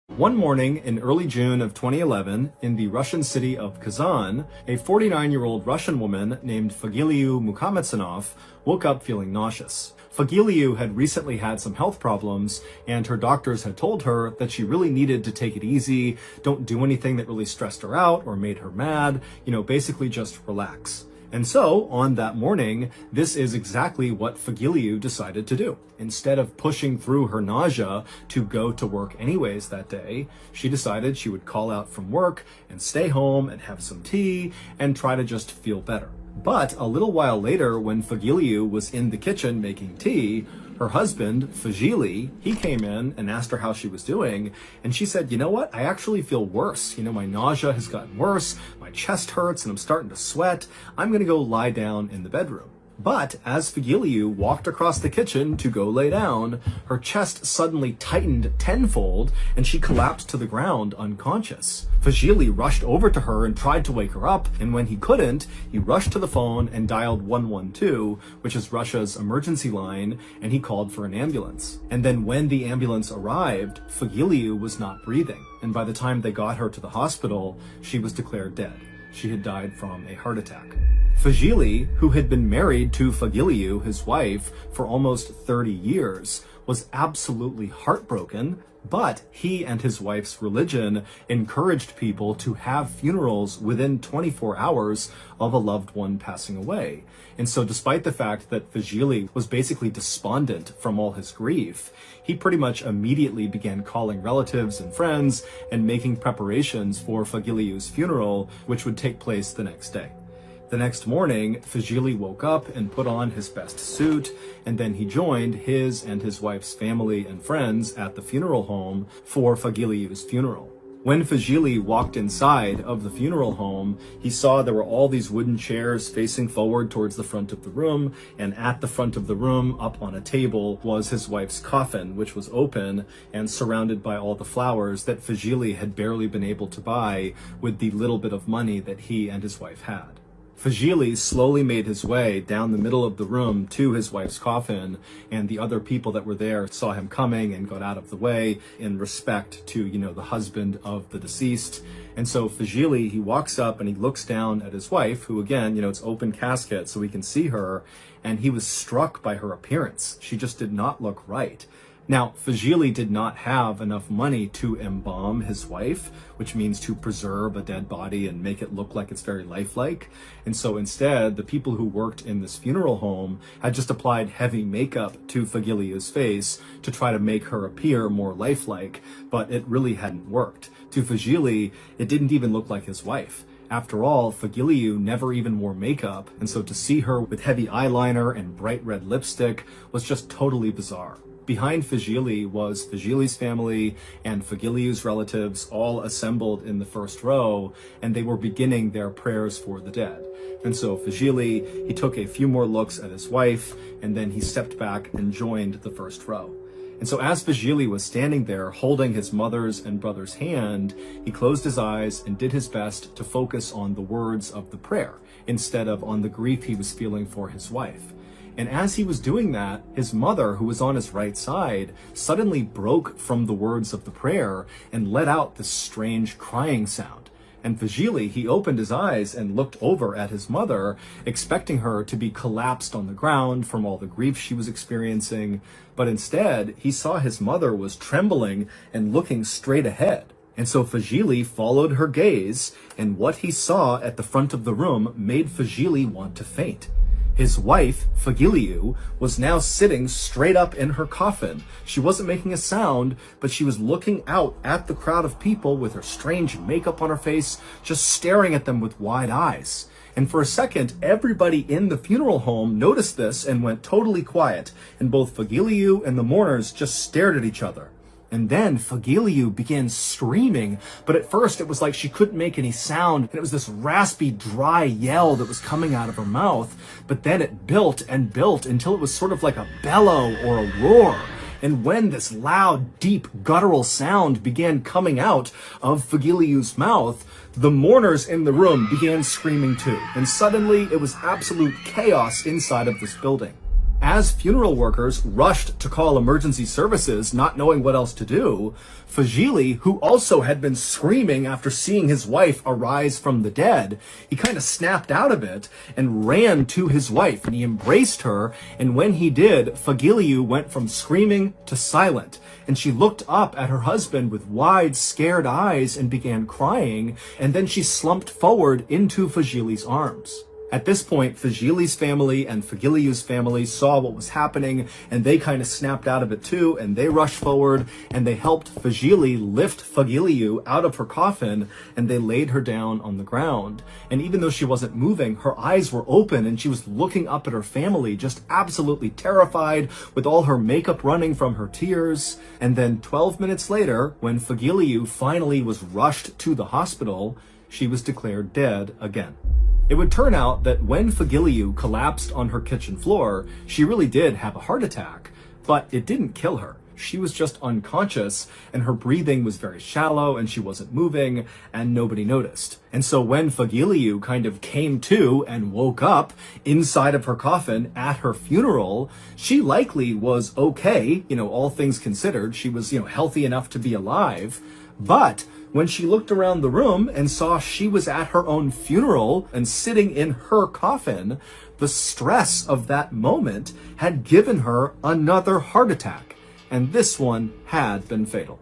One morning in early June of 2011, in the Russian city of Kazan, a 49-year-old Russian woman named Fagiliu Mukametsanov woke up feeling nauseous. Fagiliu had recently had some health problems, and her doctors had told her that she really needed to take it easy, don't do anything that really stressed her out or made her mad, basically just relax. And so, on that morning, this is exactly what Fagiliu decided to do. Instead of pushing through her nausea to go to work anyways that day, she decided she would call out from work and stay home and have some tea and try to just feel better. But a little while later, when Fagiliu was in the kitchen making tea, her husband, Fagili, he came in and asked her how she was doing, and she said, you know what, I actually feel worse. My nausea has gotten worse, my chest hurts, and I'm starting to sweat. I'm gonna go lie down in the bedroom. But as Fagiliu walked across the kitchen to go lay down, her chest suddenly tightened tenfold and she collapsed to the ground unconscious. Fagili rushed over to her and tried to wake her up, and when he couldn't, he rushed to the phone and dialed 112, which is Russia's emergency line, and he called for an ambulance. And then when the ambulance arrived, Fagiliu was not breathing, and by the time they got her to the hospital, she was declared dead. She had died from a heart attack. Fagili, who had been married to Fagiliu, his wife, for almost 30 years, was absolutely heartbroken, but he and his wife's religion encouraged people to have funerals within 24 hours of a loved one passing away. And so despite the fact that Fagili was basically despondent from all his grief, he pretty much immediately began calling relatives and friends and making preparations for Fagiliu's funeral, which would take place the next day. The next morning, Fagili woke up and put on his best suit, and then he joined his and his wife's family and friends at the funeral home for Fagiliu's funeral. When Fagili walked inside of the funeral home, he saw there were all these wooden chairs facing forward towards the front of the room, and at the front of the room, up on a table, was his wife's coffin, which was open and surrounded by all the flowers that Fagili had barely been able to buy with the little bit of money that he and his wife had. Fagili slowly made his way down the middle of the room to his wife's coffin, and the other people that were there saw him coming and got out of the way in respect to, the husband of the deceased. And so Fagili, he walks up and he looks down at his wife, who again, it's open casket so we can see her, and he was struck by her appearance. She just did not look right. Now, Fagili did not have enough money to embalm his wife, which means to preserve a dead body and make it look like it's very lifelike. And so instead, the people who worked in this funeral home had just applied heavy makeup to Fagiliu's face to try to make her appear more lifelike, but it really hadn't worked. To Fagili, it didn't even look like his wife. After all, Fagiliu never even wore makeup, and so to see her with heavy eyeliner and bright red lipstick was just totally bizarre. Behind Fagili was Fagili's family and Fagiliu's relatives all assembled in the first row, and they were beginning their prayers for the dead. And so Fagili, he took a few more looks at his wife, and then he stepped back and joined the first row. And so as Fagili was standing there holding his mother's and brother's hand, he closed his eyes and did his best to focus on the words of the prayer, instead of on the grief he was feeling for his wife. And as he was doing that, his mother, who was on his right side, suddenly broke from the words of the prayer and let out this strange crying sound. And Fagili, he opened his eyes and looked over at his mother, expecting her to be collapsed on the ground from all the grief she was experiencing. But instead, he saw his mother was trembling and looking straight ahead. And so Fagili followed her gaze, and what he saw at the front of the room made Fagili want to faint. His wife, Fagiliu, was now sitting straight up in her coffin. She wasn't making a sound, but she was looking out at the crowd of people with her strange makeup on her face, just staring at them with wide eyes. And for a second, everybody in the funeral home noticed this and went totally quiet, and both Fagiliu and the mourners just stared at each other. And then Fagiliu began screaming, but at first it was like she couldn't make any sound, and it was this raspy, dry yell that was coming out of her mouth, but then it built and built until it was sort of like a bellow or a roar. And when this loud, deep, guttural sound began coming out of Fagiliu's mouth, the mourners in the room began screaming too, and suddenly it was absolute chaos inside of this building. As funeral workers rushed to call emergency services, not knowing what else to do, Fagili, who also had been screaming after seeing his wife arise from the dead, he kind of snapped out of it and ran to his wife, and he embraced her, and when he did, Fagiliu went from screaming to silent, and she looked up at her husband with wide, scared eyes and began crying, and then she slumped forward into Fagili's arms. At this point, Fagili's family and Fagiliu's family saw what was happening, and they kind of snapped out of it too, and they rushed forward, and they helped Fagili lift Fagiliu out of her coffin, and they laid her down on the ground. And even though she wasn't moving, her eyes were open, and she was looking up at her family, just absolutely terrified, with all her makeup running from her tears. And then 12 minutes later, when Fagiliu finally was rushed to the hospital, she was declared dead again. It would turn out that when Fagiliu collapsed on her kitchen floor, she really did have a heart attack, but it didn't kill her. She was just unconscious, and her breathing was very shallow, and she wasn't moving, and nobody noticed. And so when Fagiliu kind of came to and woke up inside of her coffin at her funeral, she likely was okay, all things considered. She was, healthy enough to be alive, but when she looked around the room and saw she was at her own funeral and sitting in her coffin, the stress of that moment had given her another heart attack, and this one had been fatal.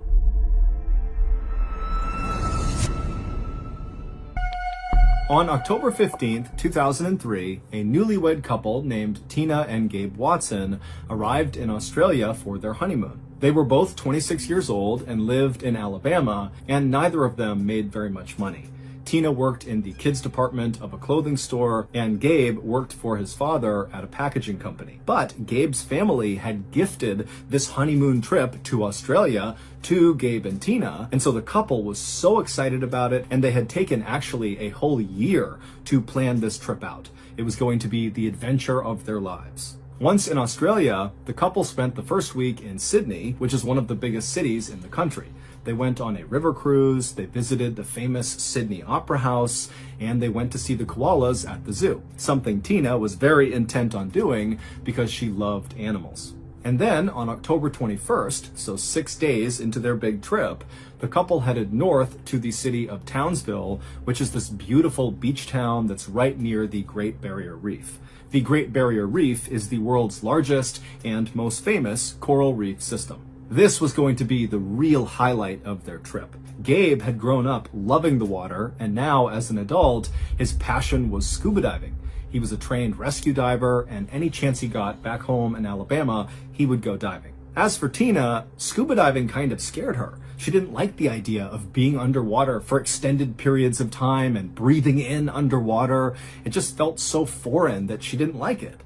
On October 15th, 2003, a newlywed couple named Tina and Gabe Watson arrived in Australia for their honeymoon. They were both 26 years old and lived in Alabama, and neither of them made very much money. Tina worked in the kids department of a clothing store, and Gabe worked for his father at a packaging company. But Gabe's family had gifted this honeymoon trip to Australia to Gabe and Tina, and so the couple was so excited about it, and they had taken actually a whole year to plan this trip out. It was going to be the adventure of their lives. Once in Australia, the couple spent the first week in Sydney, which is one of the biggest cities in the country. They went on a river cruise, they visited the famous Sydney Opera House, and they went to see the koalas at the zoo, something Tina was very intent on doing because she loved animals. And then on October 21st, so 6 days into their big trip, the couple headed north to the city of Townsville, which is this beautiful beach town that's right near the Great Barrier Reef. The Great Barrier Reef is the world's largest and most famous coral reef system. This was going to be the real highlight of their trip. Gabe had grown up loving the water, and now as an adult, his passion was scuba diving. He was a trained rescue diver, and any chance he got back home in Alabama, he would go diving. As for Tina, scuba diving kind of scared her. She didn't like the idea of being underwater for extended periods of time and breathing in underwater. It just felt so foreign that she didn't like it.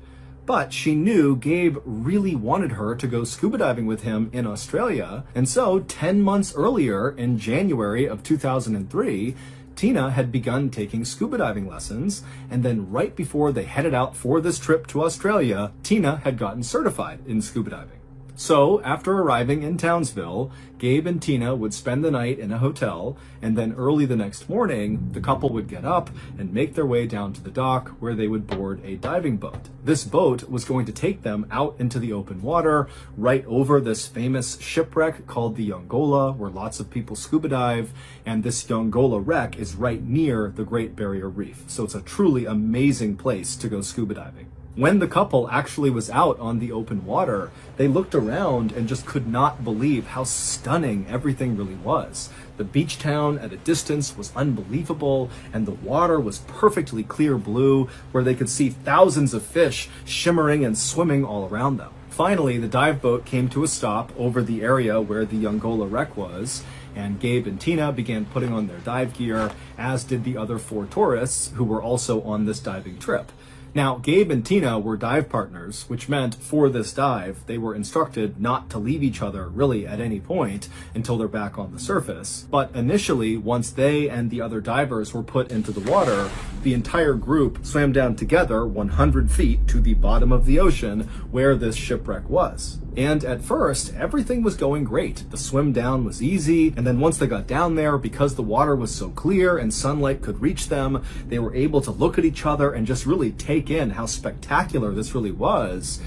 But she knew Gabe really wanted her to go scuba diving with him in Australia, and so 10 months earlier, in January of 2003, Tina had begun taking scuba diving lessons, and then right before they headed out for this trip to Australia, Tina had gotten certified in scuba diving. So, after arriving in Townsville, Gabe and Tina would spend the night in a hotel, and then early the next morning, the couple would get up and make their way down to the dock where they would board a diving boat. This boat was going to take them out into the open water, right over this famous shipwreck called the Yongola, where lots of people scuba dive, and this Yongola wreck is right near the Great Barrier Reef. So it's a truly amazing place to go scuba diving. When the couple actually was out on the open water, they looked around and just could not believe how stunning everything really was. The beach town at a distance was unbelievable, and the water was perfectly clear blue, where they could see thousands of fish shimmering and swimming all around them. Finally, the dive boat came to a stop over the area where the Yongola wreck was, and Gabe and Tina began putting on their dive gear, as did the other 4 tourists who were also on this diving trip. Now, Gabe and Tina were dive partners, which meant for this dive, they were instructed not to leave each other really at any point until they're back on the surface. But initially, once they and the other divers were put into the water, the entire group swam down together 100 feet to the bottom of the ocean where this shipwreck was. And at first, everything was going great. The swim down was easy, and then once they got down there, because the water was so clear and sunlight could reach them, they were able to look at each other and just really take in how spectacular this really was.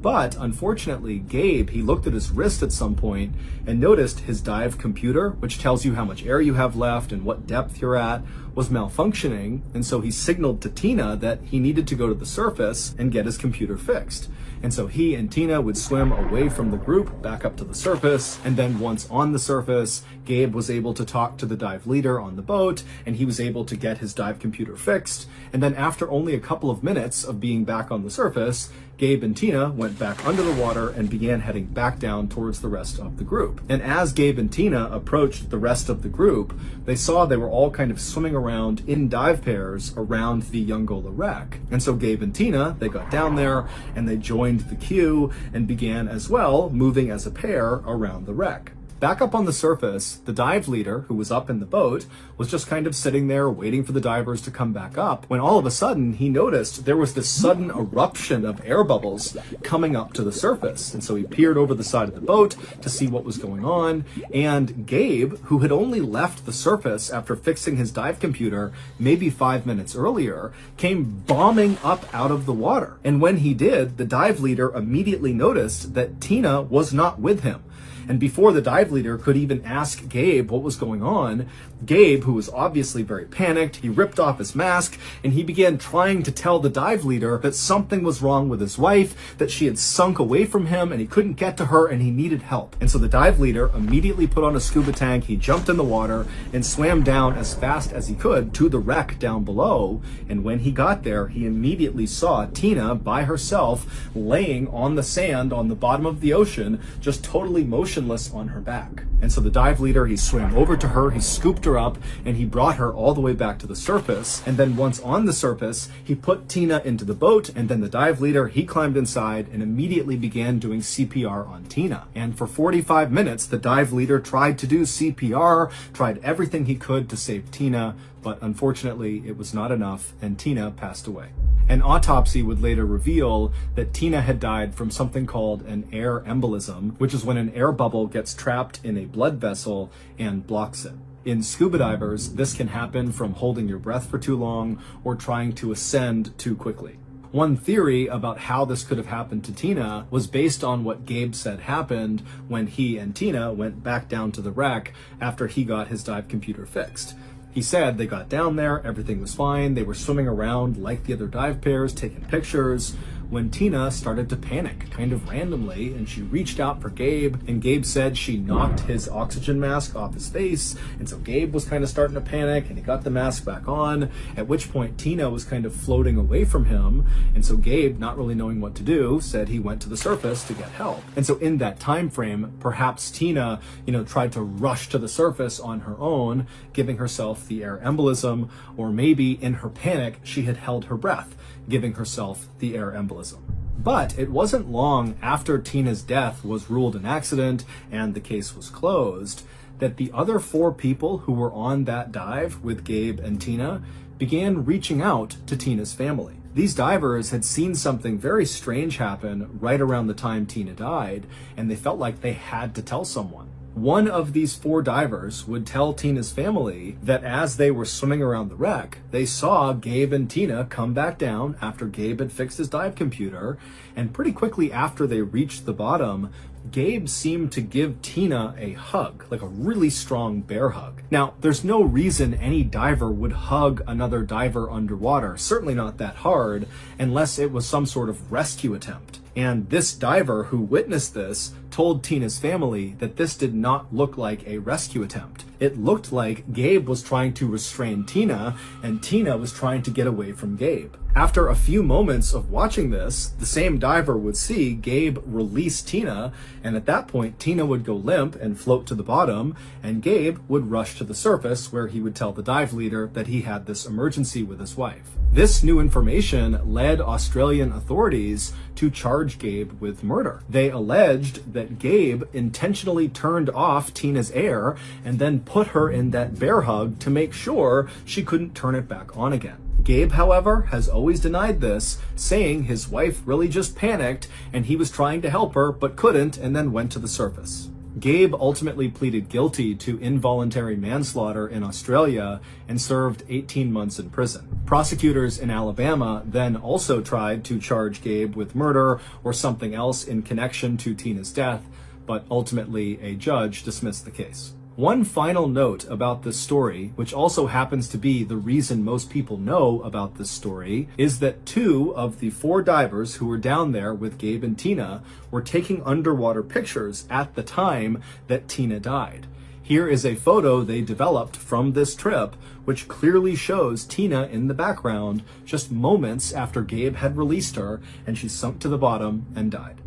But unfortunately, Gabe, he looked at his wrist at some point and noticed his dive computer, which tells you how much air you have left and what depth you're at, was malfunctioning. And so he signaled to Tina that he needed to go to the surface and get his computer fixed. And so he and Tina would swim away from the group back up to the surface. And then once on the surface, Gabe was able to talk to the dive leader on the boat, and he was able to get his dive computer fixed. And then after only a couple of minutes of being back on the surface, Gabe and Tina went back under the water and began heading back down towards the rest of the group. And as Gabe and Tina approached the rest of the group, they saw they were all kind of swimming around in dive pairs around the Youngola wreck. And so Gabe and Tina, they got down there and they joined the queue and began as well moving as a pair around the wreck. Back up on the surface, the dive leader, who was up in the boat, was just kind of sitting there waiting for the divers to come back up, when all of a sudden he noticed there was this sudden eruption of air bubbles coming up to the surface. And so he peered over the side of the boat to see what was going on, and Gabe, who had only left the surface after fixing his dive computer maybe 5 minutes earlier, came bombing up out of the water. And when he did, the dive leader immediately noticed that Tina was not with him. And before the dive leader could even ask Gabe what was going on, Gabe, who was obviously very panicked, he ripped off his mask and he began trying to tell the dive leader that something was wrong with his wife, that she had sunk away from him and he couldn't get to her and he needed help. And so the dive leader immediately put on a scuba tank, he jumped in the water and swam down as fast as he could to the wreck down below. And when he got there, he immediately saw Tina by herself laying on the sand on the bottom of the ocean, just totally motionless on her back. And so the dive leader, he swam over to her, he scooped her up, and he brought her all the way back to the surface. And then once on the surface, he put Tina into the boat, and then the dive leader, he climbed inside and immediately began doing CPR on Tina. And for 45 minutes, the dive leader tried to do CPR, tried everything he could to save Tina, but unfortunately it was not enough, and Tina passed away. An autopsy would later reveal that Tina had died from something called an air embolism, which is when an air bubble gets trapped in a blood vessel and blocks it. In scuba divers, this can happen from holding your breath for too long or trying to ascend too quickly. One theory about how this could have happened to Tina was based on what Gabe said happened when he and Tina went back down to the wreck after he got his dive computer fixed. He said they got down there, everything was fine, they were swimming around like the other dive pairs, taking pictures, when Tina started to panic, kind of randomly, and she reached out for Gabe, and Gabe said she knocked his oxygen mask off his face, and so Gabe was kind of starting to panic, and he got the mask back on, at which point Tina was kind of floating away from him, and so Gabe, not really knowing what to do, said he went to the surface to get help. And so in that time frame, perhaps Tina, tried to rush to the surface on her own, giving herself the air embolism, or maybe in her panic, she had held her breath, giving herself the air embolism. But it wasn't long after Tina's death was ruled an accident and the case was closed that the other 4 people who were on that dive with Gabe and Tina began reaching out to Tina's family. These divers had seen something very strange happen right around the time Tina died, and they felt like they had to tell someone. One of these 4 divers would tell Tina's family that as they were swimming around the wreck, they saw Gabe and Tina come back down after Gabe had fixed his dive computer, and pretty quickly after they reached the bottom, Gabe seemed to give Tina a hug, like a really strong bear hug. Now, there's no reason any diver would hug another diver underwater, certainly not that hard, unless it was some sort of rescue attempt. And this diver who witnessed this told Tina's family that this did not look like a rescue attempt. It looked like Gabe was trying to restrain Tina, and Tina was trying to get away from Gabe. After a few moments of watching this, the same diver would see Gabe release Tina, and at that point, Tina would go limp and float to the bottom, and Gabe would rush to the surface where he would tell the dive leader that he had this emergency with his wife. This new information led Australian authorities to charge Gabe with murder. They alleged that Gabe intentionally turned off Tina's air and then put her in that bear hug to make sure she couldn't turn it back on again. Gabe, however, has always denied this, saying his wife really just panicked and he was trying to help her but couldn't and then went to the surface. Gabe ultimately pleaded guilty to involuntary manslaughter in Australia and served 18 months in prison. Prosecutors in Alabama then also tried to charge Gabe with murder or something else in connection to Tina's death, but ultimately a judge dismissed the case. One final note about this story, which also happens to be the reason most people know about this story, is that 2 of the 4 divers who were down there with Gabe and Tina were taking underwater pictures at the time that Tina died. Here is a photo they developed from this trip, which clearly shows Tina in the background just moments after Gabe had released her and she sunk to the bottom and died.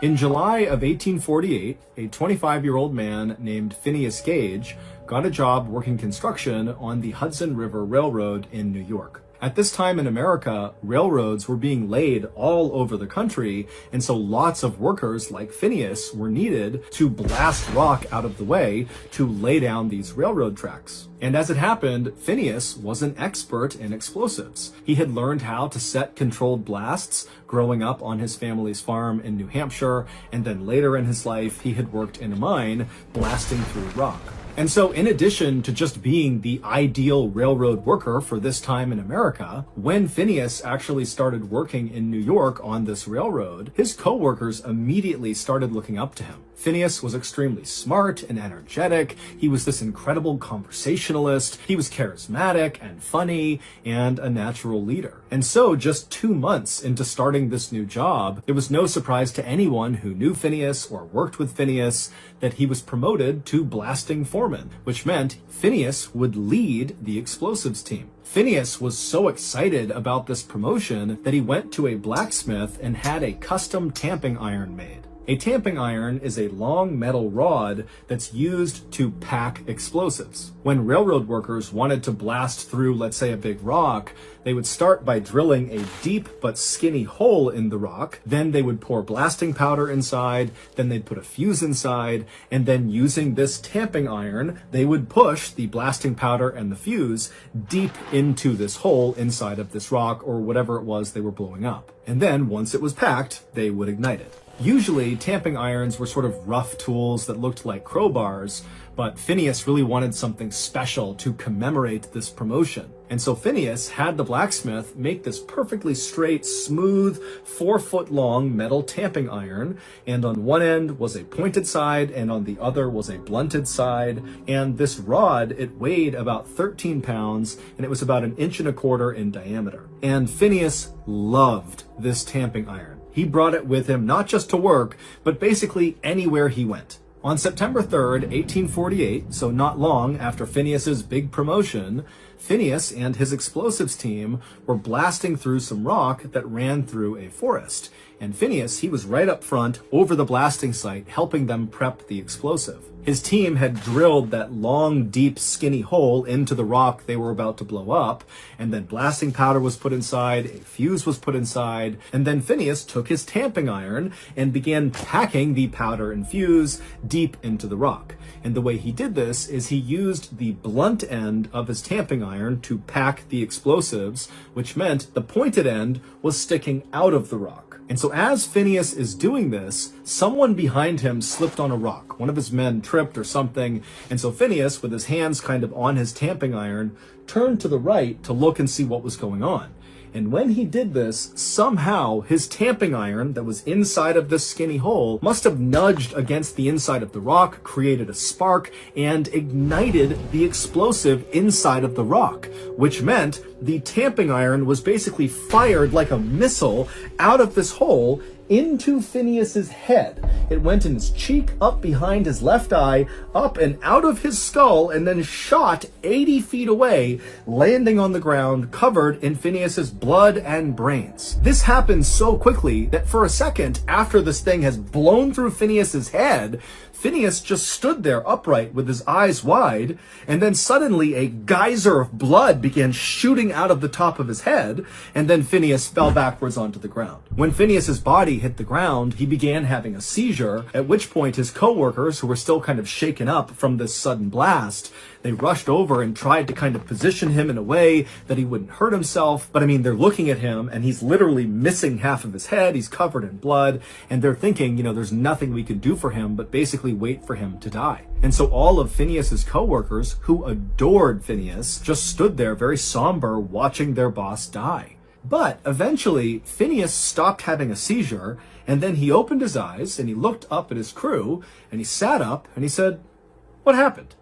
In July of 1848, a 25-year-old man named Phineas Gage got a job working construction on the Hudson River Railroad in New York. At this time in America, railroads were being laid all over the country, and so lots of workers like Phineas were needed to blast rock out of the way to lay down these railroad tracks. And as it happened, Phineas was an expert in explosives. He had learned how to set controlled blasts growing up on his family's farm in New Hampshire, and then later in his life, he had worked in a mine blasting through rock. And so in addition to just being the ideal railroad worker for this time in America, when Phineas actually started working in New York on this railroad, his co-workers immediately started looking up to him. Phineas was extremely smart and energetic. He was this incredible conversationalist. He was charismatic and funny and a natural leader. And so just 2 months into starting this new job, it was no surprise to anyone who knew Phineas or worked with Phineas that he was promoted to blasting foreman, which meant Phineas would lead the explosives team. Phineas was so excited about this promotion that he went to a blacksmith and had a custom tamping iron made. A tamping iron is a long metal rod that's used to pack explosives. When railroad workers wanted to blast through, let's say, a big rock, they would start by drilling a deep but skinny hole in the rock. Then they would pour blasting powder inside, then they'd put a fuse inside, and then using this tamping iron, they would push the blasting powder and the fuse deep into this hole inside of this rock or whatever it was they were blowing up. And then once it was packed, they would ignite it. Usually, tamping irons were sort of rough tools that looked like crowbars, but Phineas really wanted something special to commemorate this promotion. And so Phineas had the blacksmith make this perfectly straight, smooth, 4-foot-long metal tamping iron, and on one end was a pointed side, and on the other was a blunted side. And this rod, it weighed about 13 pounds, and it was about 1.25 inches in diameter. And Phineas loved this tamping iron. He brought it with him not just to work, but basically anywhere he went. On September 3rd, 1848, so not long after Phineas's big promotion, Phineas and his explosives team were blasting through some rock that ran through a forest. And Phineas, he was right up front over the blasting site, helping them prep the explosive. His team had drilled that long, deep, skinny hole into the rock they were about to blow up, and then blasting powder was put inside, a fuse was put inside, and then Phineas took his tamping iron and began packing the powder and fuse deep into the rock. And the way he did this is he used the blunt end of his tamping iron to pack the explosives, which meant the pointed end was sticking out of the rock. And so as Phineas is doing this, someone behind him slipped on a rock. One of his men tripped or something, and so Phineas, with his hands kind of on his tamping iron, turned to the right to look and see what was going on. And when he did this, somehow his tamping iron that was inside of this skinny hole must have nudged against the inside of the rock, created a spark, and ignited the explosive inside of the rock, which meant the tamping iron was basically fired like a missile out of this hole into Phineas's head. It went in his cheek, up behind his left eye, up and out of his skull, and then shot 80 feet away, landing on the ground covered in Phineas's blood and brains. This happened so quickly that for a second after this thing has blown through Phineas's head, Phineas just stood there upright with his eyes wide, and then suddenly a geyser of blood began shooting out of the top of his head, and then Phineas fell backwards onto the ground. When Phineas's body hit the ground, he began having a seizure, at which point his coworkers, who were still kind of shaken up from this sudden blast, they rushed over and tried to kind of position him in a way that he wouldn't hurt himself. But I mean, they're looking at him and he's literally missing half of his head. He's covered in blood. And they're thinking, there's nothing we can do for him but basically wait for him to die. And so all of Phineas's coworkers, who adored Phineas, just stood there very somber watching their boss die. But eventually, Phineas stopped having a seizure, and then he opened his eyes and he looked up at his crew and he sat up and he said, "What happened?"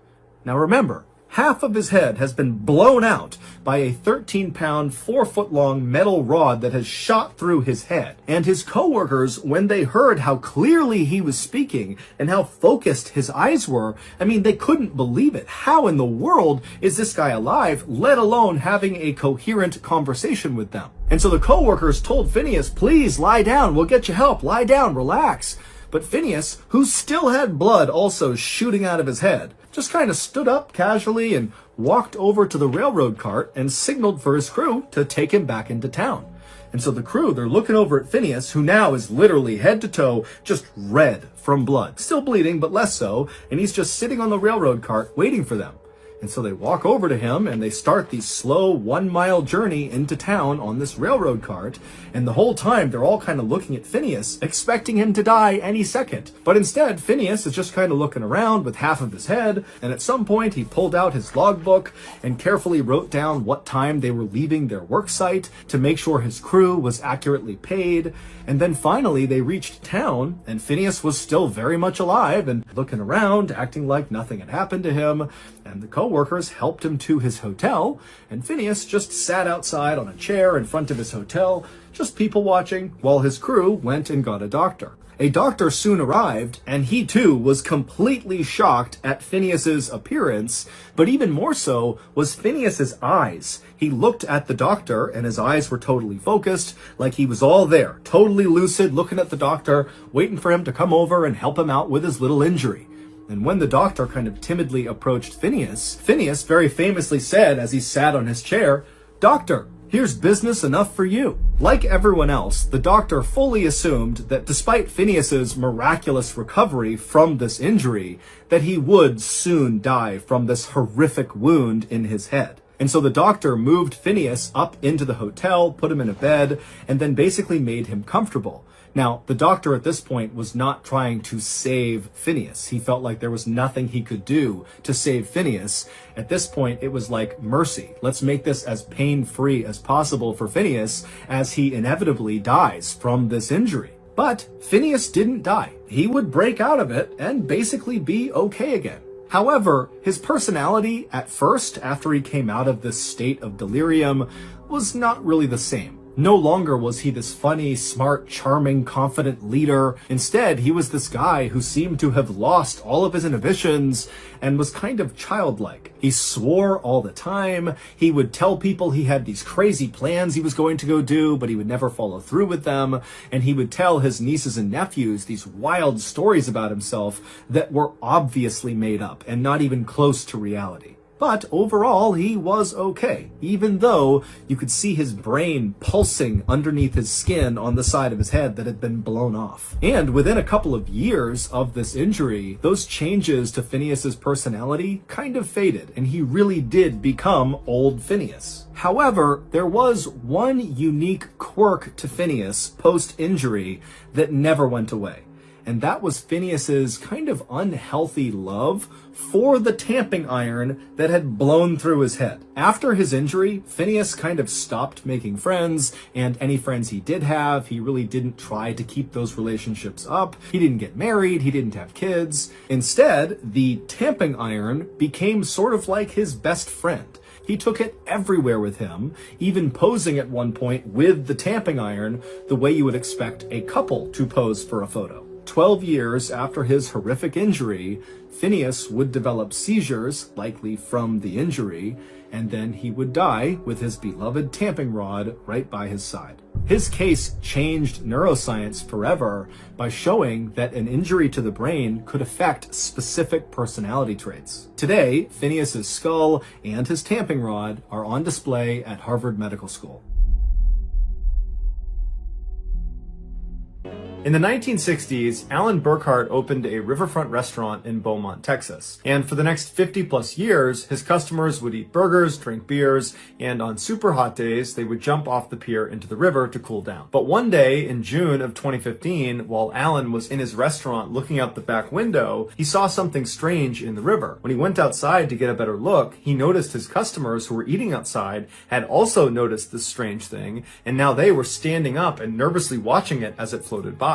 Now remember, half of his head has been blown out by a 13-pound, 4-foot-long metal rod that has shot through his head. And his coworkers, when they heard how clearly he was speaking and how focused his eyes were, they couldn't believe it. How in the world is this guy alive, let alone having a coherent conversation with them? And so the coworkers told Phineas, "Please lie down, we'll get you help, lie down, relax." But Phineas, who still had blood also shooting out of his head, just kind of stood up casually and walked over to the railroad cart and signaled for his crew to take him back into town. And so the crew, they're looking over at Phineas, who now is literally head to toe just red from blood. Still bleeding, but less so. And he's just sitting on the railroad cart waiting for them. And so they walk over to him and they start the slow 1-mile journey into town on this railroad cart. And the whole time they're all kind of looking at Phineas, expecting him to die any second. But instead, Phineas is just kind of looking around with half of his head. And at some point he pulled out his logbook and carefully wrote down what time they were leaving their work site to make sure his crew was accurately paid. And then finally they reached town and Phineas was still very much alive and looking around, acting like nothing had happened to him. And the co-workers helped him to his hotel, and Phineas just sat outside on a chair in front of his hotel, just people watching, while his crew went and got a doctor. A doctor soon arrived, and he too was completely shocked at Phineas's appearance, but even more so was Phineas's eyes. He looked at the doctor, and his eyes were totally focused, like he was all there, totally lucid, looking at the doctor, waiting for him to come over and help him out with his little injury. And when the doctor kind of timidly approached Phineas, Phineas very famously said as he sat on his chair, "Doctor, here's business enough for you." Like everyone else, the doctor fully assumed that despite Phineas's miraculous recovery from this injury, that he would soon die from this horrific wound in his head. And so the doctor moved Phineas up into the hotel, put him in a bed, and then basically made him comfortable. Now, the doctor at this point was not trying to save Phineas. He felt like there was nothing he could do to save Phineas. At this point, it was like mercy. Let's make this as pain-free as possible for Phineas as he inevitably dies from this injury. But Phineas didn't die. He would break out of it and basically be okay again. However, his personality at first, after he came out of this state of delirium, was not really the same. No longer was he this funny, smart, charming, confident leader. Instead, he was this guy who seemed to have lost all of his inhibitions and was kind of childlike. He swore all the time. He would tell people he had these crazy plans he was going to go do, but he would never follow through with them. And he would tell his nieces and nephews these wild stories about himself that were obviously made up and not even close to reality. But overall, he was okay, even though you could see his brain pulsing underneath his skin on the side of his head that had been blown off. And within a couple of years of this injury, those changes to Phineas's personality kind of faded, and he really did become old Phineas. However, there was one unique quirk to Phineas post-injury that never went away. And that was Phineas's kind of unhealthy love for the tamping iron that had blown through his head. After his injury, Phineas kind of stopped making friends, and any friends he did have, he really didn't try to keep those relationships up. He didn't get married, he didn't have kids. Instead, the tamping iron became sort of like his best friend. He took it everywhere with him, even posing at one point with the tamping iron the way you would expect a couple to pose for a photo. 12 years after his horrific injury, Phineas would develop seizures, likely from the injury, and then he would die with his beloved tamping rod right by his side. His case changed neuroscience forever by showing that an injury to the brain could affect specific personality traits. Today, Phineas's skull and his tamping rod are on display at Harvard Medical School. In the 1960s, Alan Burkhart opened a riverfront restaurant in Beaumont, Texas. And for the next 50 plus years, his customers would eat burgers, drink beers, and on super hot days, they would jump off the pier into the river to cool down. But one day in June of 2015, while Alan was in his restaurant looking out the back window, he saw something strange in the river. When he went outside to get a better look, he noticed his customers who were eating outside had also noticed this strange thing, and now they were standing up and nervously watching it as it floated by.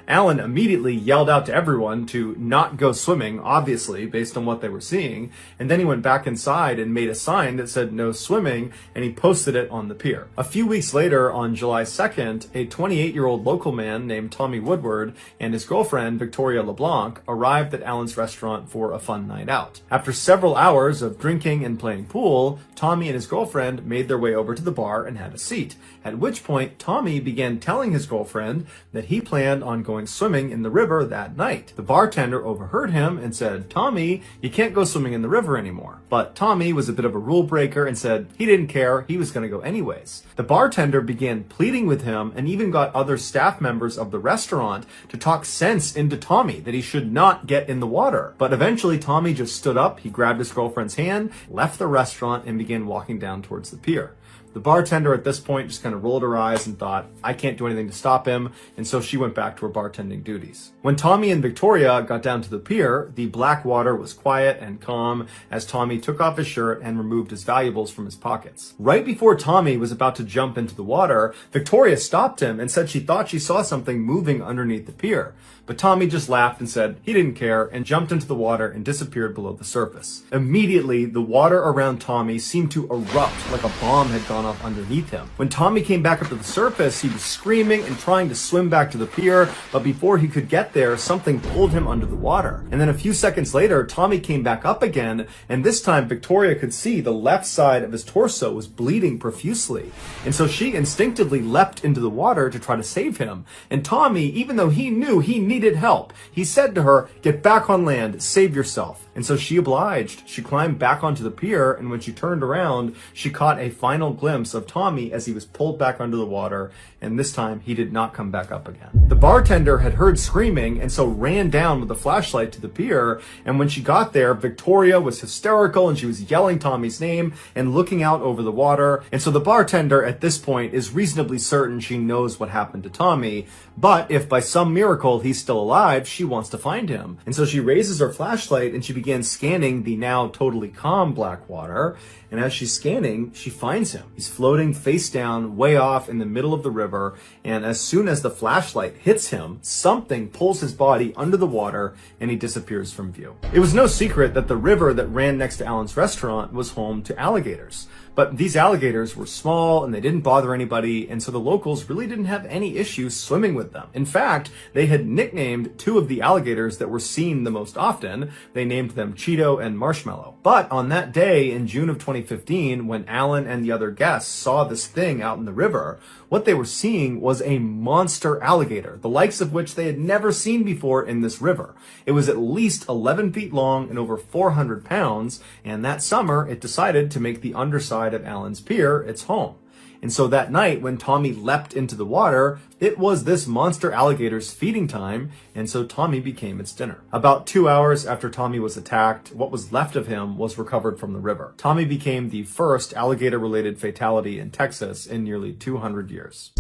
Alan immediately yelled out to everyone to not go swimming, obviously, based on what they were seeing, and then he went back inside and made a sign that said no swimming, and he posted it on the pier. A few weeks later, on July 2nd, a 28-year-old local man named Tommy Woodward and his girlfriend, Victoria LeBlanc, arrived at Alan's restaurant for a fun night out. After several hours of drinking and playing pool, Tommy and his girlfriend made their way over to the bar and had a seat, at which point Tommy began telling his girlfriend that he planned on going swimming in the river that night. The bartender overheard him and said, "Tommy, you can't go swimming in the river anymore." But Tommy was a bit of a rule breaker and said he didn't care, he was going to go anyways. The bartender began pleading with him and even got other staff members of the restaurant to talk sense into Tommy that he should not get in the water. But eventually Tommy just stood up, he grabbed his girlfriend's hand, left the restaurant, and began walking down towards the pier. The bartender at this point just kind of rolled her eyes and thought, I can't do anything to stop him, and so she went back to her bartending duties. When Tommy and Victoria got down to the pier, the black water was quiet and calm as Tommy took off his shirt and removed his valuables from his pockets. Right before Tommy was about to jump into the water, Victoria stopped him and said she thought she saw something moving underneath the pier. But Tommy just laughed and said he didn't care and jumped into the water and disappeared below the surface. Immediately, the water around Tommy seemed to erupt like a bomb had gone off underneath him. When Tommy came back up to the surface, he was screaming and trying to swim back to the pier, but before he could get there, something pulled him under the water. And then a few seconds later, Tommy came back up again, and this time Victoria could see the left side of his torso was bleeding profusely. And so she instinctively leapt into the water to try to save him. And Tommy, even though he knew he needed help, he said to her, "Get back on land, save yourself." And so she obliged. She climbed back onto the pier, and when she turned around, she caught a final glimpse of Tommy as he was pulled back under the water, and this time he did not come back up again. The bartender had heard screaming and so ran down with a flashlight to the pier, and when she got there, Victoria was hysterical and she was yelling Tommy's name and looking out over the water, and so the bartender at this point is reasonably certain she knows what happened to Tommy, but if by some miracle he's still alive, she wants to find him. And so she raises her flashlight and she began scanning the now totally calm black water, and as she's scanning, she finds him. He's floating face down way off in the middle of the river, and as soon as the flashlight hits him, something pulls his body under the water and he disappears from view. It was no secret that the river that ran next to Alan's restaurant was home to alligators. But these alligators were small and they didn't bother anybody, and so the locals really didn't have any issues swimming with them. In fact, they had nicknamed two of the alligators that were seen the most often. They named them Cheeto and Marshmallow. But on that day in June of 2015, when Alan and the other guests saw this thing out in the river, what they were seeing was a monster alligator, the likes of which they had never seen before in this river. It was at least 11 feet long and over 400 pounds, and that summer it decided to make the underside of Alan's pier its home. And so that night, when Tommy leapt into the water, it was this monster alligator's feeding time, and so Tommy became its dinner. About 2 hours after Tommy was attacked, what was left of him was recovered from the river. Tommy became the first alligator-related fatality in Texas in nearly 200 years.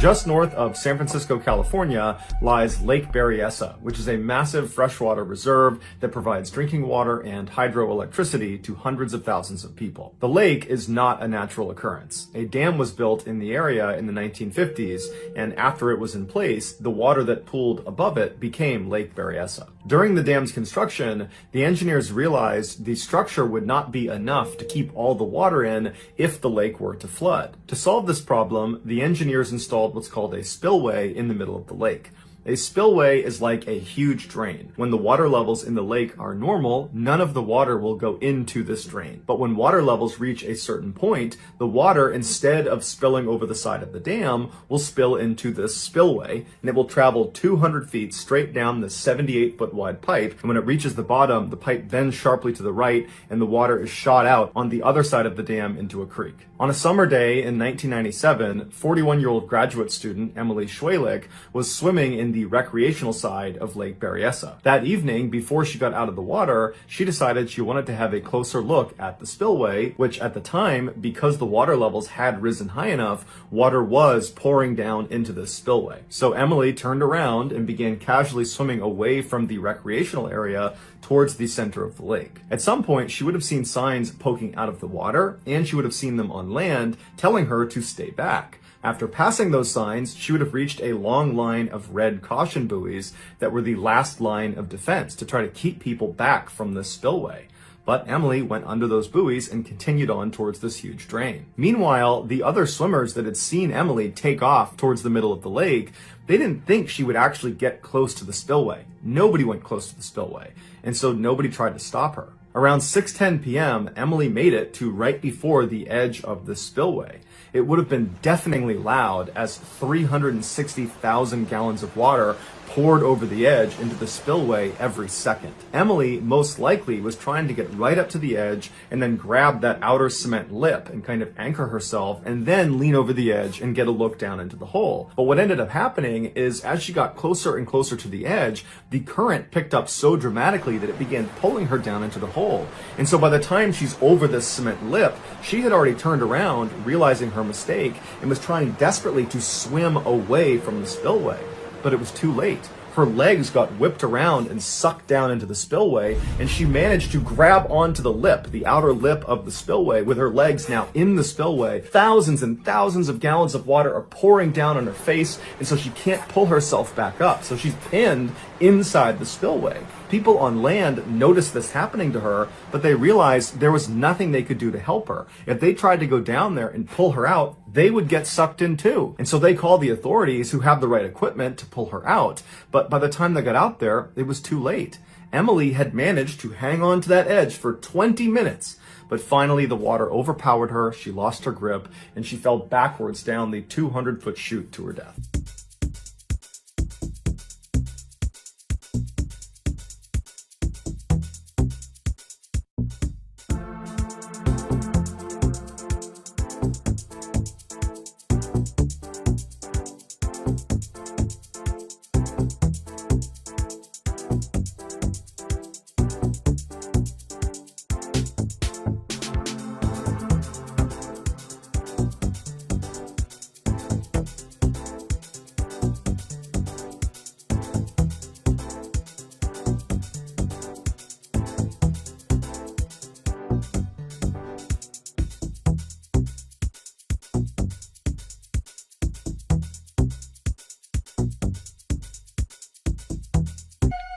Just north of San Francisco, California, lies Lake Berryessa, which is a massive freshwater reserve that provides drinking water and hydroelectricity to hundreds of thousands of people. The lake is not a natural occurrence. A dam was built in the area in the 1950s, and after it was in place, the water that pooled above it became Lake Berryessa. During the dam's construction, the engineers realized the structure would not be enough to keep all the water in if the lake were to flood. To solve this problem, the engineers installed what's called a spillway in the middle of the lake. A spillway is like a huge drain. When the water levels in the lake are normal, none of the water will go into this drain. But when water levels reach a certain point, the water, instead of spilling over the side of the dam, will spill into this spillway, and it will travel 200 feet straight down the 78-foot wide pipe. And when it reaches the bottom, the pipe bends sharply to the right, and the water is shot out on the other side of the dam into a creek. On a summer day in 1997, 41-year-old graduate student Emily Schwalik was swimming in the recreational side of Lake Berryessa. That evening, before she got out of the water, she decided she wanted to have a closer look at the spillway, which at the time, because the water levels had risen high enough, water was pouring down into this spillway. So Emily turned around and began casually swimming away from the recreational area towards the center of the lake. At some point, she would have seen signs poking out of the water, and she would have seen them on land telling her to stay back. After passing those signs, she would have reached a long line of red caution buoys that were the last line of defense to try to keep people back from this spillway. But Emily went under those buoys and continued on towards this huge drain. Meanwhile, the other swimmers that had seen Emily take off towards the middle of the lake, they didn't think she would actually get close to the spillway. Nobody went close to the spillway, and so nobody tried to stop her. Around 6:10 p.m., Emily made it to right before the edge of the spillway. It would have been deafeningly loud as 360,000 gallons of water poured over the edge into the spillway every second. Emily most likely was trying to get right up to the edge and then grab that outer cement lip and kind of anchor herself and then lean over the edge and get a look down into the hole. But what ended up happening is as she got closer and closer to the edge, the current picked up so dramatically that it began pulling her down into the hole. And so by the time she's over this cement lip, she had already turned around, realizing her mistake, and was trying desperately to swim away from the spillway. But it was too late. Her legs got whipped around and sucked down into the spillway, and she managed to grab onto the lip, the outer lip of the spillway, with her legs now in the spillway. Thousands and thousands of gallons of water are pouring down on her face, and so she can't pull herself back up. So she's pinned inside the spillway. People on land noticed this happening to her, but they realized there was nothing they could do to help her. If they tried to go down there and pull her out, they would get sucked in too. And so they called the authorities, who have the right equipment, to pull her out. But by the time they got out there, it was too late. Emily had managed to hang on to that edge for 20 minutes. But finally, the water overpowered her, she lost her grip, and she fell backwards down the 200-foot chute to her death.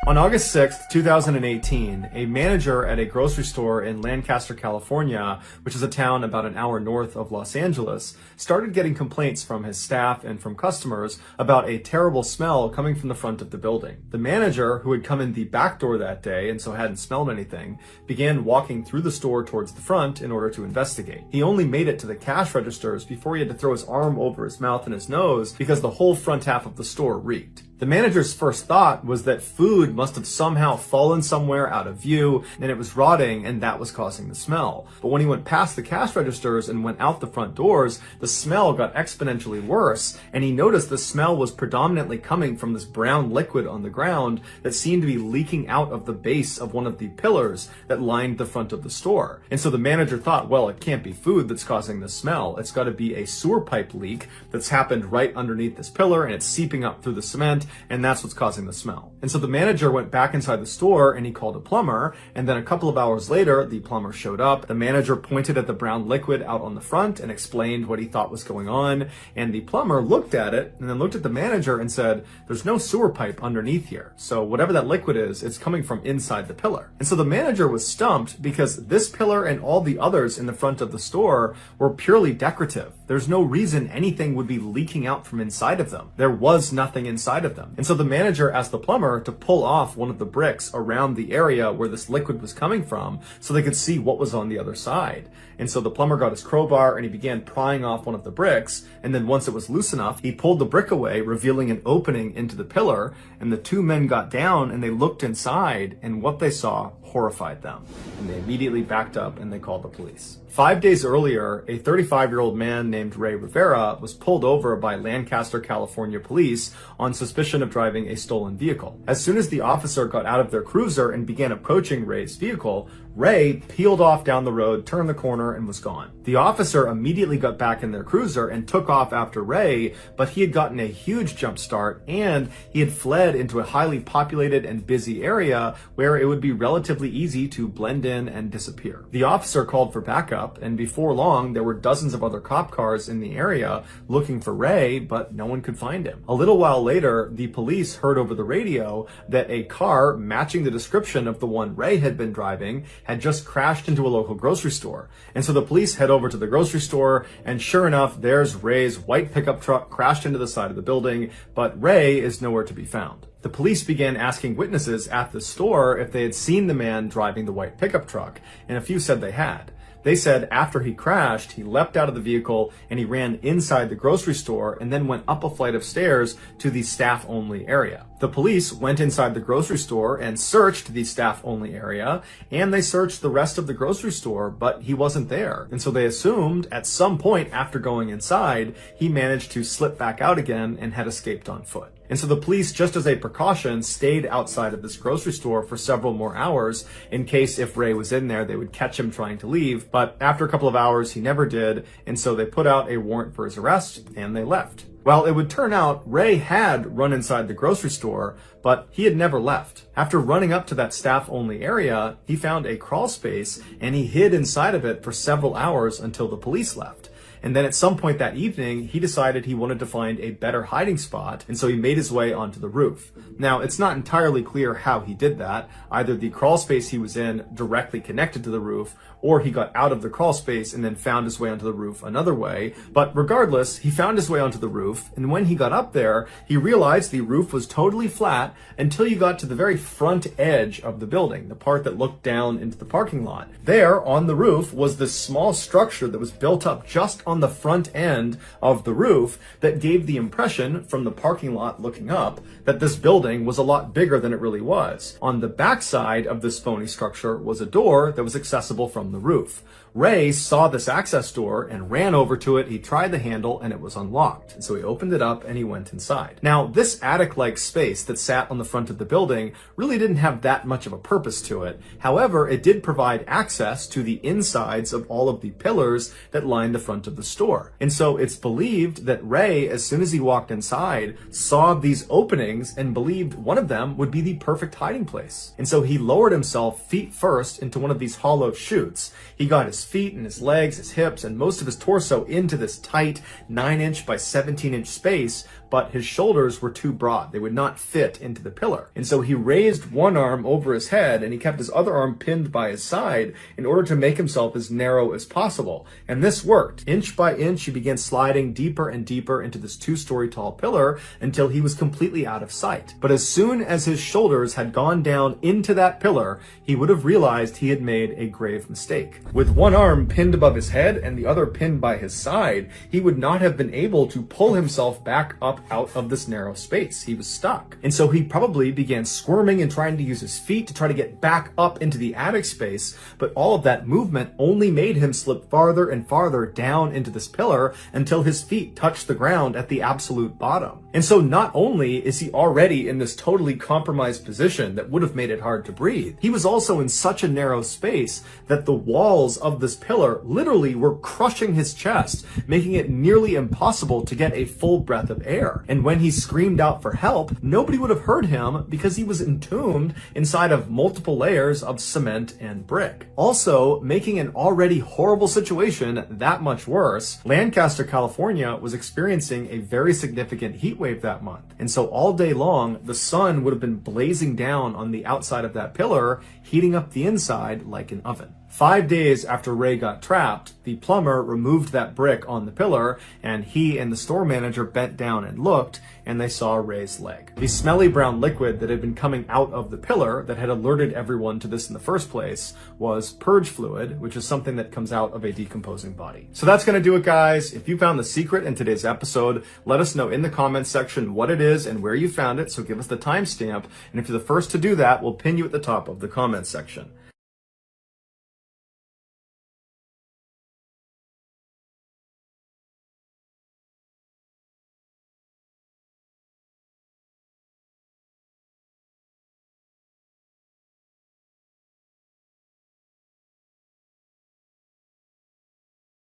On August 6, 2018, a manager at a grocery store in Lancaster, California, which is a town about an hour north of Los Angeles, started getting complaints from his staff and from customers about a terrible smell coming from the front of the building. The manager, who had come in the back door that day and so hadn't smelled anything, began walking through the store towards the front in order to investigate. He only made it to the cash registers before he had to throw his arm over his mouth and his nose because the whole front half of the store reeked. The manager's first thought was that food must have somehow fallen somewhere out of view and it was rotting, and that was causing the smell. But when he went past the cash registers and went out the front doors, the smell got exponentially worse, and he noticed the smell was predominantly coming from this brown liquid on the ground that seemed to be leaking out of the base of one of the pillars that lined the front of the store. And so the manager thought, well, it can't be food that's causing the smell. It's got to be a sewer pipe leak that's happened right underneath this pillar, and it's seeping up through the cement, and that's what's causing the smell. And so the manager went back inside the store and he called a plumber, and then a couple of hours later, the plumber showed up. The manager pointed at the brown liquid out on the front and explained what he thought was going on, and the plumber looked at it and then looked at the manager and said, there's no sewer pipe underneath here, so whatever that liquid is, it's coming from inside the pillar. And so the manager was stumped because this pillar and all the others in the front of the store were purely decorative. There's no reason anything would be leaking out from inside of them. There was nothing inside of them. them. And so the manager asked the plumber to pull off one of the bricks around the area where this liquid was coming from so they could see what was on the other side. And so the plumber got his crowbar and he began prying off one of the bricks. And then once it was loose enough, he pulled the brick away, revealing an opening into the pillar. And the two men got down and they looked inside, and what they saw horrified them. And they immediately backed up and they called the police. 5 days earlier, a 35-year-old man named Ray Rivera was pulled over by Lancaster, California police on suspicion of driving a stolen vehicle. As soon as the officer got out of their cruiser and began approaching Ray's vehicle, Ray peeled off down the road, turned the corner, and was gone. The officer immediately got back in their cruiser and took off after Ray, but he had gotten a huge jump start and he had fled into a highly populated and busy area where it would be relatively easy to blend in and disappear. The officer called for backup, and before long, there were dozens of other cop cars in the area looking for Ray, but no one could find him. A little while later, the police heard over the radio that a car matching the description of the one Ray had been driving had just crashed into a local grocery store. And so the police head over to the grocery store, and sure enough, there's Ray's white pickup truck crashed into the side of the building, but Ray is nowhere to be found. The police began asking witnesses at the store if they had seen the man driving the white pickup truck, and a few said they had. They said after he crashed, he leapt out of the vehicle and he ran inside the grocery store and then went up a flight of stairs to the staff-only area. The police went inside the grocery store and searched the staff-only area, and they searched the rest of the grocery store, but he wasn't there. And so they assumed at some point after going inside, he managed to slip back out again and had escaped on foot. And so the police, just as a precaution, stayed outside of this grocery store for several more hours in case if Ray was in there, they would catch him trying to leave. But after a couple of hours, he never did. And so they put out a warrant for his arrest and they left. Well, it would turn out Ray had run inside the grocery store, but he had never left. After running up to that staff-only area, he found a crawl space and he hid inside of it for several hours until the police left. And then at some point that evening, he decided he wanted to find a better hiding spot, and so he made his way onto the roof. Now, it's not entirely clear how he did that. Either the crawl space he was in directly connected to the roof, or he got out of the crawl space and then found his way onto the roof another way. But regardless, he found his way onto the roof, and when he got up there, he realized the roof was totally flat until you got to the very front edge of the building, the part that looked down into the parking lot. There, on the roof, was this small structure that was built up just on the front end of the roof that gave the impression from the parking lot looking up that this building was a lot bigger than it really was. On the backside of this phony structure was a door that was accessible from the roof. Ray saw this access door and ran over to it. He tried the handle and it was unlocked. And so he opened it up and he went inside. Now, this attic-like space that sat on the front of the building really didn't have that much of a purpose to it. However, it did provide access to the insides of all of the pillars that lined the front of the store. And so it's believed that Ray, as soon as he walked inside, saw these openings and believed one of them would be the perfect hiding place. And so he lowered himself feet first into one of these hollow chutes. He got his feet and his legs, his hips, and most of his torso into this tight 9-inch by 17-inch space, but his shoulders were too broad. They would not fit into the pillar. And so he raised one arm over his head and he kept his other arm pinned by his side in order to make himself as narrow as possible. And this worked. Inch by inch, he began sliding deeper and deeper into this 2-story tall pillar until he was completely out of sight. But as soon as his shoulders had gone down into that pillar, he would have realized he had made a grave mistake. With one arm pinned above his head and the other pinned by his side, he would not have been able to pull himself back up out of this narrow space. He was stuck. And so he probably began squirming and trying to use his feet to try to get back up into the attic space, but all of that movement only made him slip farther and farther down into this pillar until his feet touched the ground at the absolute bottom. And so not only is he already in this totally compromised position that would have made it hard to breathe, he was also in such a narrow space that the walls of this pillar literally were crushing his chest, making it nearly impossible to get a full breath of air. And when he screamed out for help, nobody would have heard him because he was entombed inside of multiple layers of cement and brick. Also, making an already horrible situation that much worse, Lancaster, California was experiencing a very significant heat wave that month. And so all day long, the sun would have been blazing down on the outside of that pillar, heating up the inside like an oven. 5 days after Ray got trapped, the plumber removed that brick on the pillar, and he and the store manager bent down and looked, and they saw Ray's leg. The smelly brown liquid that had been coming out of the pillar that had alerted everyone to this in the first place was purge fluid, which is something that comes out of a decomposing body. So that's going to do it, guys. If you found the secret in today's episode, let us know in the comments section what it is and where you found it, so give us the timestamp, and if you're the first to do that, we'll pin you at the top of the comments section.